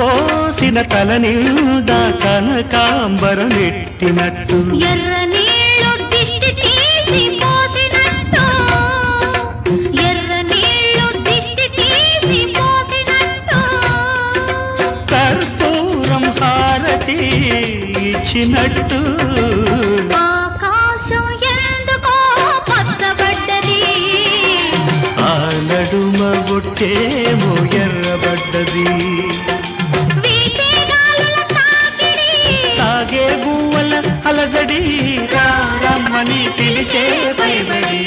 కలబోసిన తల నిండా కనకాంబరమెట్టినట్టు ఎర్ర నీళ్ళు దిష్టి తీసి పోసినట్టు ఎర్ర నీళ్ళు దిష్టి తీసి పోసినట్టు కర్పూరం హారతి ఇచ్చినట్టు ఆకాశం ఎందుకో పచ్చబడ్డది ఆ నడుమ బొట్టేమో ఎర్రబడ్డది సాగే గువ్వల అలజడి రమ్మని పిలిచే పైబడి